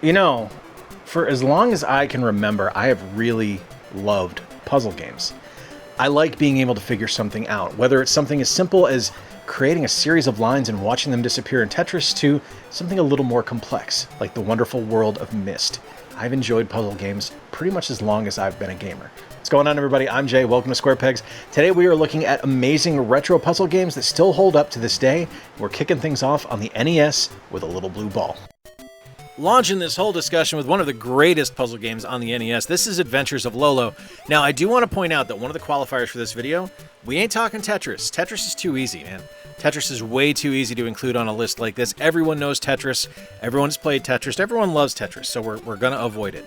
You know, for as long as I can remember, I have really loved puzzle games. I like being able to figure something out, whether it's something as simple as creating a series of lines and watching them disappear in Tetris to something a little more complex, like the wonderful world of Myst. I've enjoyed puzzle games pretty much as long as I've been a gamer. What's going on, everybody? I'm Jay. Welcome to Square Pegs. Today we are looking at amazing retro puzzle games that still hold up to this day. We're kicking things off on the NES with a little blue ball. Launching this whole discussion with one of the greatest puzzle games on the NES. This is Adventures of Lolo. Now, I do want to point out that one of the qualifiers for this video, we ain't talking Tetris. Tetris is too easy, man. Tetris is way too easy to include on a list like this. Everyone knows Tetris. Everyone has played Tetris. Everyone loves Tetris, so we're going to avoid it.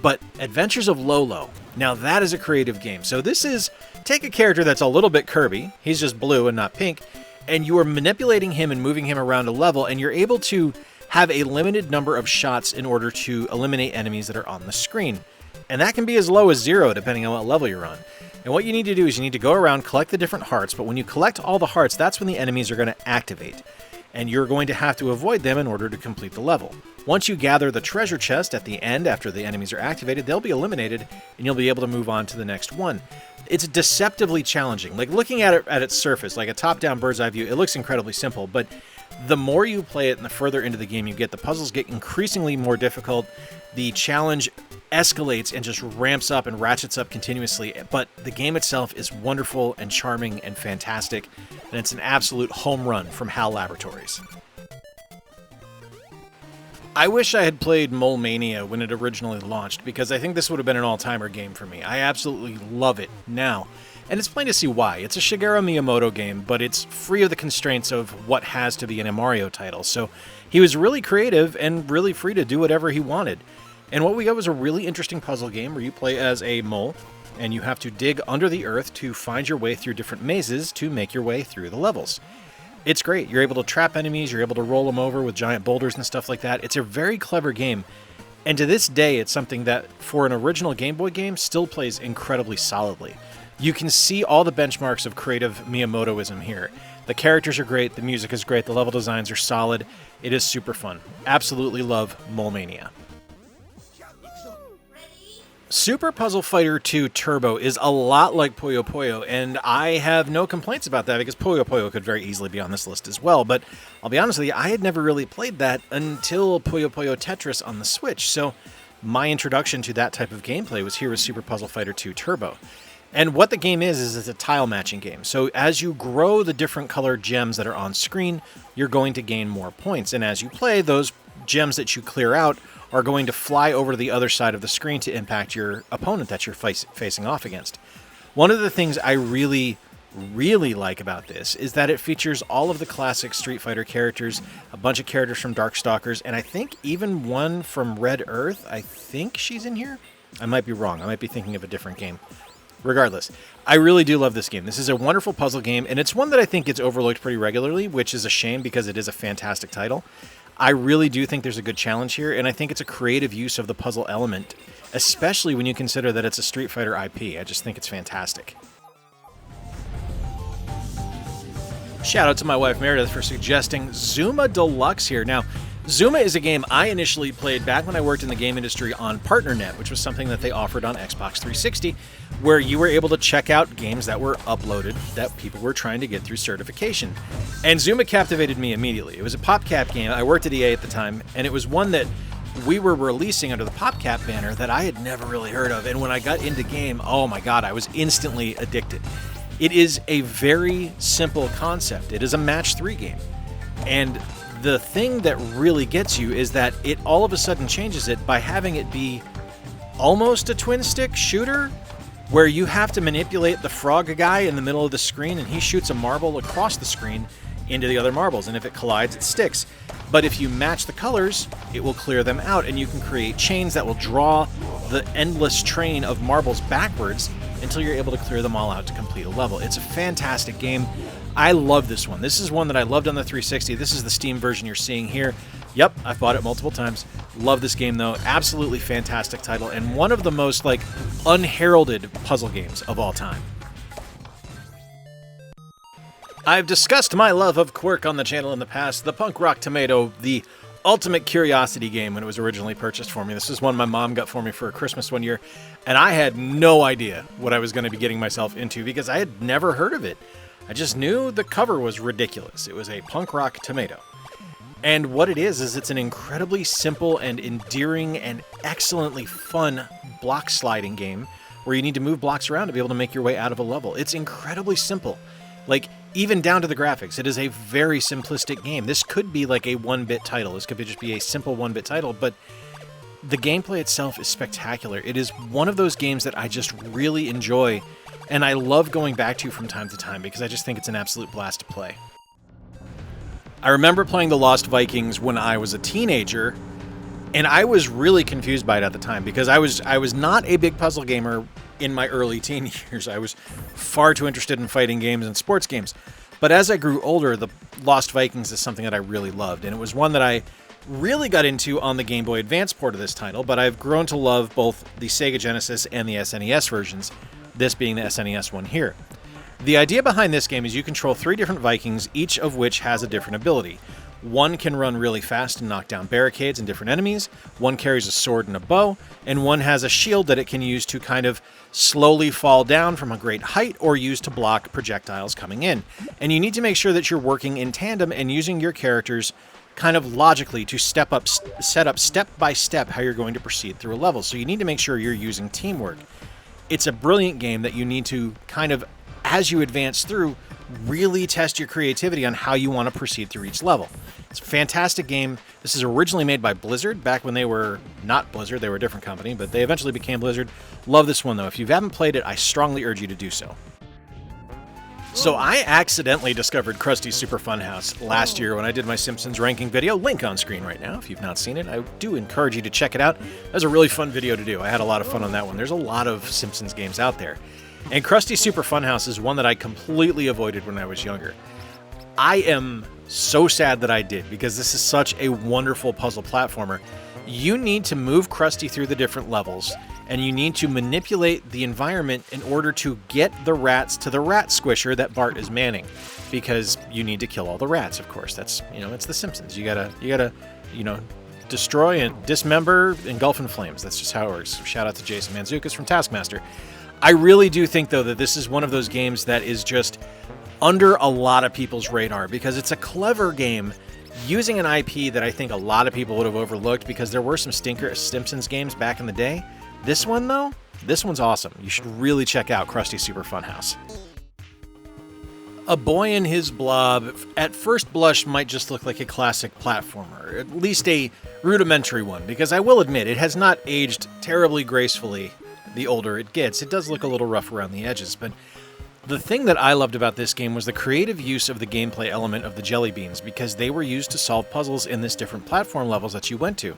But Adventures of Lolo, now that is a creative game. So this is, take a character that's a little bit Kirby. He's just blue and not pink. And you are manipulating him and moving him around a level, and you're able to have a limited number of shots in order to eliminate enemies that are on the screen. And that can be as low as 0 depending on what level you're on. And what you need to do is you need to go around, collect the different hearts, but when you collect all the hearts, that's when the enemies are going to activate. And you're going to have to avoid them in order to complete the level. Once you gather the treasure chest at the end after the enemies are activated, they'll be eliminated and you'll be able to move on to the next one. It's deceptively challenging. Like looking at it at its surface, like a top-down bird's eye view, it looks incredibly simple, but the more you play it and the further into the game you get, the puzzles get increasingly more difficult. The challenge escalates and just ramps up and ratchets up continuously, but the game itself is wonderful and charming and fantastic, and it's an absolute home run from HAL Laboratories. I wish I had played Mania when it originally launched, because I think this would have been an all-timer game for me. I absolutely love it now. And it's plain to see why. It's a Shigeru Miyamoto game, but it's free of the constraints of what has to be in a Mario title. So he was really creative and really free to do whatever he wanted. And what we got was a really interesting puzzle game where you play as a mole, and you have to dig under the earth to find your way through different mazes to make your way through the levels. It's great. You're able to trap enemies, you're able to roll them over with giant boulders and stuff like that. It's a very clever game. And to this day, it's something that, for an original Game Boy game, still plays incredibly solidly. You can see all the benchmarks of creative Miyamotoism here. The characters are great, the music is great, the level designs are solid. It is super fun. Absolutely love Mania. Super Puzzle Fighter 2 Turbo is a lot like Puyo Puyo, and I have no complaints about that because Puyo Puyo could very easily be on this list as well, but I'll be honest with you, I had never really played that until Puyo Puyo Tetris on the Switch, so my introduction to that type of gameplay was here with Super Puzzle Fighter 2 Turbo. And what the game is it's a tile matching game. So as you grow the different colored gems that are on screen, you're going to gain more points. And as you play, those gems that you clear out are going to fly over to the other side of the screen to impact your opponent that you're facing off against. One of the things I really like about this is that it features all of the classic Street Fighter characters, a bunch of characters from Darkstalkers, and I think even one from Red Earth. I think she's in here. I might be wrong. I might be thinking of a different game. Regardless, I really do love this game. This is a wonderful puzzle game, and it's one that I think gets overlooked pretty regularly, which is a shame because it is a fantastic title. I really do think there's a good challenge here, and I think it's a creative use of the puzzle element, especially when you consider that it's a Street Fighter IP. I just think it's fantastic. Shout out to my wife Meredith for suggesting Zuma Deluxe here. Now, Zuma is a game I initially played back when I worked in the game industry on PartnerNet, which was something that they offered on Xbox 360, where you were able to check out games that were uploaded that people were trying to get through certification. And Zuma captivated me immediately. It was a PopCap game. I worked at EA at the time, and it was one that we were releasing under the PopCap banner that I had never really heard of. And when I got into game, oh my god, I was instantly addicted. It is a very simple concept. It is a match 3 game. And the thing that really gets you is that it all of a sudden changes it by having it be almost a twin-stick shooter, where you have to manipulate the frog guy in the middle of the screen and he shoots a marble across the screen into the other marbles, and if it collides, it sticks. But if you match the colors, it will clear them out, and you can create chains that will draw the endless train of marbles backwards until you're able to clear them all out to complete a level. It's a fantastic game. I love this one. This is one that I loved on the 360. This is the Steam version you're seeing here. Yep, I've bought it multiple times. Love this game, though. Absolutely fantastic title, and one of the most, unheralded puzzle games of all time. I've discussed my love of Kwirk on the channel in the past. The punk rock tomato, the ultimate curiosity game when it was originally purchased for me. This is one my mom got for me for Christmas one year, and I had no idea what I was going to be getting myself into because I had never heard of it. I just knew the cover was ridiculous. It was a punk rock tomato. And what it is it's an incredibly simple and endearing and excellently fun block sliding game where you need to move blocks around to be able to make your way out of a level. It's incredibly simple. Like, even down to the graphics, it is a very simplistic game. This could be like a 1-bit title. This could just be a simple 1-bit title, but the gameplay itself is spectacular. It is one of those games that I just really enjoy, and I love going back to from time to time because I just think it's an absolute blast to play. I remember playing The Lost Vikings when I was a teenager, and I was really confused by it at the time because I was not a big puzzle gamer in my early teen years. I was far too interested in fighting games and sports games. But as I grew older, The Lost Vikings is something that I really loved, and it was one that I really got into on the Game Boy Advance port of this title, but I've grown to love both the Sega Genesis and the SNES versions, this being the SNES one here. The idea behind this game is you control 3 different Vikings, each of which has a different ability. One can run really fast and knock down barricades and different enemies, one carries a sword and a bow, and one has a shield that it can use to kind of slowly fall down from a great height or use to block projectiles coming in. And you need to make sure that you're working in tandem and using your characters kind of logically to set up step by step how you're going to proceed through a level. So you need to make sure you're using teamwork. It's a brilliant game that you need to kind of, as you advance through, really test your creativity on how you want to proceed through each level. It's a fantastic game. This is originally made by Blizzard, back when they were not Blizzard, they were a different company, but they eventually became Blizzard. Love this one, though. If you haven't played it, I strongly urge you to do so. So I accidentally discovered Krusty's Super Fun House last year when I did my Simpsons ranking video. Link on screen right now if you've not seen it. I do encourage you to check it out. That was a really fun video to do. I had a lot of fun on that one. There's a lot of Simpsons games out there. And Krusty's Super Fun House is one that I completely avoided when I was younger. I am so sad that I did, because this is such a wonderful puzzle platformer. You need to move Krusty through the different levels, and you need to manipulate the environment in order to get the rats to the rat squisher that Bart is manning, because you need to kill all the rats, of course. That's, it's The Simpsons. You gotta, destroy and dismember, engulf in flames. That's just how it works. Shout out to Jason Mantzoukas from Taskmaster. I really do think, though, that this is one of those games that is just under a lot of people's radar, because it's a clever game using an IP that I think a lot of people would have overlooked, because there were some stinker Simpsons games back in the day. This one, though, this one's awesome. You should really check out Krusty's Super Fun House. A Boy and His Blob, at first blush, might just look like a classic platformer, at least a rudimentary one, because I will admit, it has not aged terribly gracefully the older it gets. It does look a little rough around the edges, but the thing that I loved about this game was the creative use of the gameplay element of the jelly beans, because they were used to solve puzzles in this different platform levels that you went to.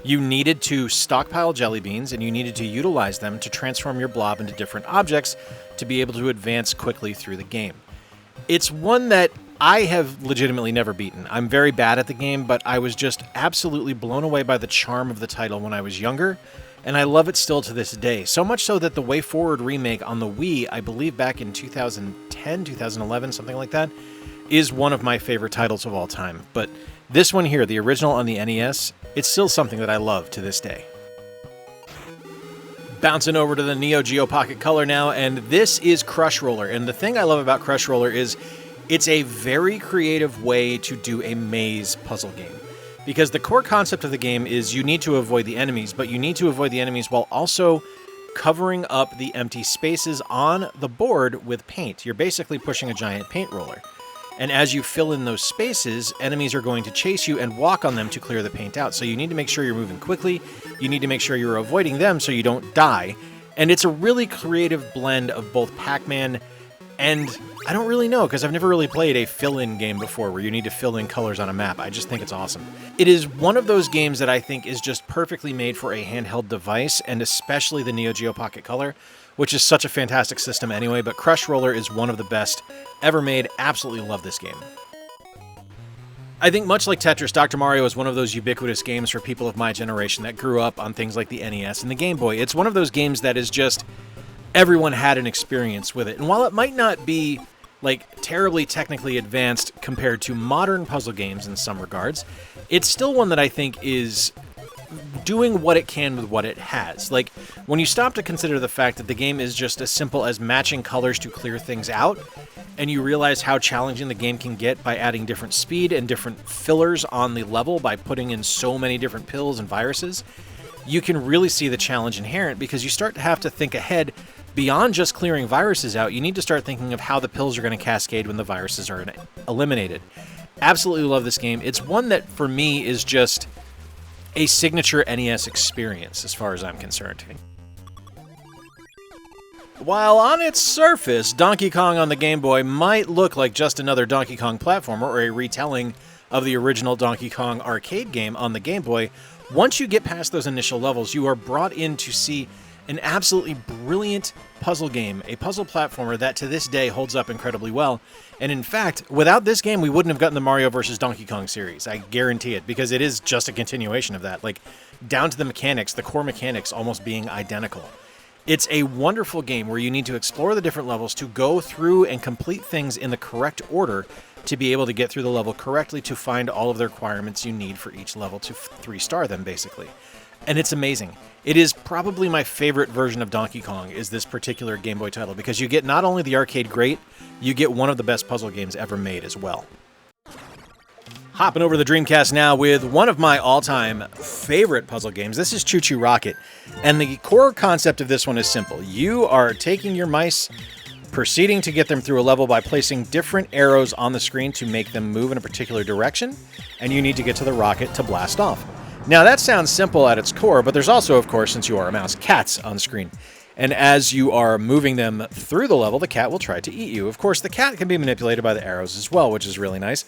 You needed to stockpile jelly beans, and you needed to utilize them to transform your blob into different objects to be able to advance quickly through the game. It's one that I have legitimately never beaten. I'm very bad at the game, but I was just absolutely blown away by the charm of the title when I was younger, and I love it still to this day. So much so that the Way Forward remake on the Wii, I believe back in 2010, 2011, something like that, is one of my favorite titles of all time. But this one here, the original on the NES, it's still something that I love to this day. Bouncing over to the Neo Geo Pocket Color now, and this is Crush Roller. And the thing I love about Crush Roller is it's a very creative way to do a maze puzzle game. Because the core concept of the game is you need to avoid the enemies, but you need to avoid the enemies while also covering up the empty spaces on the board with paint. You're basically pushing a giant paint roller. And as you fill in those spaces, enemies are going to chase you and walk on them to clear the paint out. So you need to make sure you're moving quickly. You need to make sure you're avoiding them so you don't die. And it's a really creative blend of both Pac-Man and I don't really know, because I've never really played a fill-in game before where you need to fill in colors on a map. I just think it's awesome. It is one of those games that I think is just perfectly made for a handheld device, and especially the Neo Geo Pocket Color, which is such a fantastic system anyway, but Crush Roller is one of the best ever made. Absolutely love this game. I think much like Tetris, Dr. Mario is one of those ubiquitous games for people of my generation that grew up on things like the NES and the Game Boy. It's one of those games that is just everyone had an experience with it. And while it might not be like terribly technically advanced compared to modern puzzle games in some regards, it's still one that I think is doing what it can with what it has. Like, when you stop to consider the fact that the game is just as simple as matching colors to clear things out, and you realize how challenging the game can get by adding different speed and different fillers on the level by putting in so many different pills and viruses, you can really see the challenge inherent, because you start to have to think ahead beyond just clearing viruses out. You need to start thinking of how the pills are going to cascade when the viruses are eliminated. Absolutely love this game. It's one that, for me, is just a signature NES experience as far as I'm concerned. While on its surface, Donkey Kong on the Game Boy might look like just another Donkey Kong platformer or a retelling of the original Donkey Kong arcade game on the Game Boy, once you get past those initial levels, you are brought in to see an absolutely brilliant puzzle game, a puzzle platformer that to this day holds up incredibly well. And in fact, without this game, we wouldn't have gotten the Mario vs. Donkey Kong series. I guarantee it, because it is just a continuation of that, like down to the mechanics, the core mechanics almost being identical. It's a wonderful game where you need to explore the different levels to go through and complete things in the correct order to be able to get through the level correctly to find all of the requirements you need for each level to 3-star them, basically. And it's amazing. It is probably my favorite version of Donkey Kong, is this particular Game Boy title, because you get not only the arcade great, you get one of the best puzzle games ever made as well. Hopping over to the Dreamcast now with one of my all-time favorite puzzle games. This is ChuChu Rocket, and the core concept of this one is simple. You are taking your mice, proceeding to get them through a level by placing different arrows on the screen to make them move in a particular direction, and you need to get to the rocket to blast off. Now, that sounds simple at its core, but there's also, of course, since you are a mouse, cats on screen. And as you are moving them through the level, the cat will try to eat you. Of course, the cat can be manipulated by the arrows as well, which is really nice.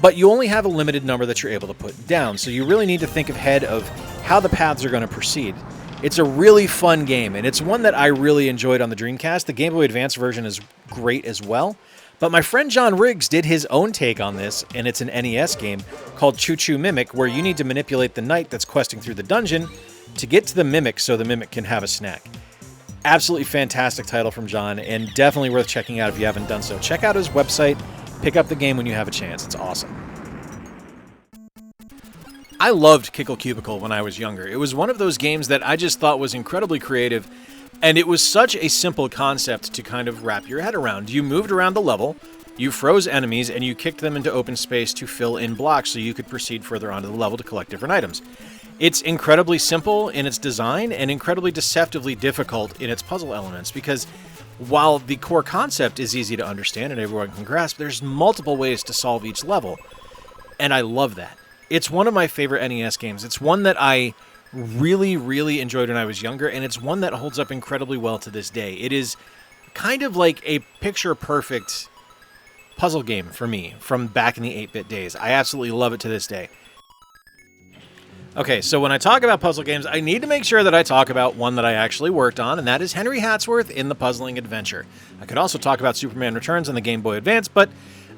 But you only have a limited number that you're able to put down, so you really need to think ahead of how the paths are going to proceed. It's a really fun game, and it's one that I really enjoyed on the Dreamcast. The Game Boy Advance version is great as well. But my friend John Riggs did his own take on this, and it's an NES game called ChuChu Mimic, where you need to manipulate the knight that's questing through the dungeon to get to the Mimic so the Mimic can have a snack. Absolutely fantastic title from John, and definitely worth checking out if you haven't done so. Check out his website, pick up the game when you have a chance. It's awesome. I loved Kickle Cubicle when I was younger. It was one of those games that I just thought was incredibly creative, and it was such a simple concept to kind of wrap your head around. You moved around the level, you froze enemies, and you kicked them into open space to fill in blocks so you could proceed further onto the level to collect different items. It's incredibly simple in its design and incredibly deceptively difficult in its puzzle elements, because while the core concept is easy to understand and everyone can grasp, there's multiple ways to solve each level, and I love that. It's one of my favorite NES games. It's one that I really, really enjoyed when I was younger, and it's one that holds up incredibly well to this day. It is kind of like a picture-perfect puzzle game for me from back in the 8-bit days. I absolutely love it to this day. Okay, so when I talk about puzzle games, I need to make sure that I talk about one that I actually worked on, and that is Henry Hatsworth in the Puzzling Adventure. I could also talk about Superman Returns on the Game Boy Advance, but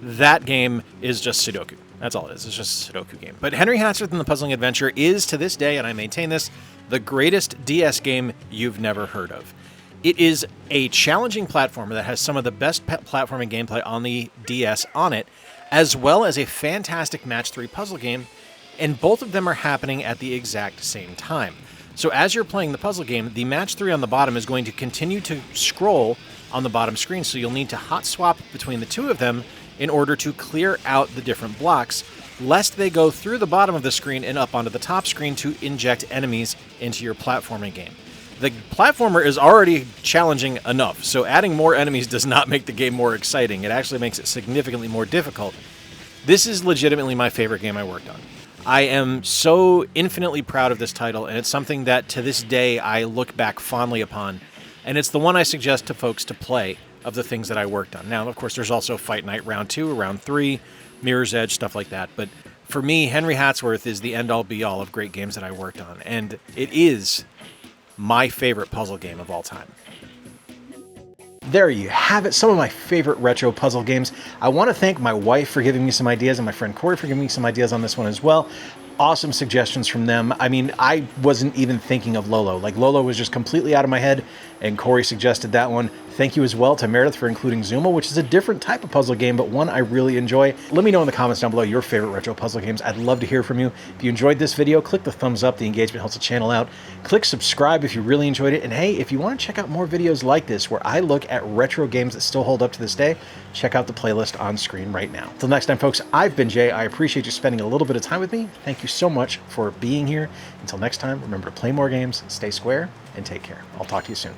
that game is just Sudoku. That's all it is. It's just a Sudoku game. But Henry Hatsworth in the Puzzling Adventure is, to this day, and I maintain this, the greatest DS game you've never heard of. It is a challenging platformer that has some of the best platforming gameplay on the DS on it, as well as a fantastic Match 3 puzzle game, and both of them are happening at the exact same time. So as you're playing the puzzle game, the Match 3 on the bottom is going to continue to scroll on the bottom screen, so you'll need to hot swap between the two of them in order to clear out the different blocks, lest they go through the bottom of the screen and up onto the top screen to inject enemies into your platforming game. The platformer is already challenging enough, so adding more enemies does not make the game more exciting. It actually makes it significantly more difficult. This is legitimately my favorite game I worked on. I am so infinitely proud of this title, and it's something that to this day I look back fondly upon, and it's the one I suggest to folks to play of the things that I worked on. Now, of course, there's also Fight Night Round 2, Round 3, Mirror's Edge, stuff like that, but for me, Henry Hatsworth is the end-all be-all of great games that I worked on, and it is my favorite puzzle game of all time. There you have it, some of my favorite retro puzzle games. I want to thank my wife for giving me some ideas and my friend Corey for giving me some ideas on this one as well. Awesome suggestions from them. I mean, I wasn't even thinking of Lolo. Like, Lolo was just completely out of my head, and Corey suggested that one. Thank you as well to Meredith for including Zuma, which is a different type of puzzle game, but one I really enjoy. Let me know in the comments down below your favorite retro puzzle games. I'd love to hear from you. If you enjoyed this video, click the thumbs up. The engagement helps the channel out. Click subscribe if you really enjoyed it. And hey, if you want to check out more videos like this, where I look at retro games that still hold up to this day, check out the playlist on screen right now. Till next time, folks, I've been Jay. I appreciate you spending a little bit of time with me. Thank you so much for being here. Until next time, remember to play more games, stay square, and take care. I'll talk to you soon.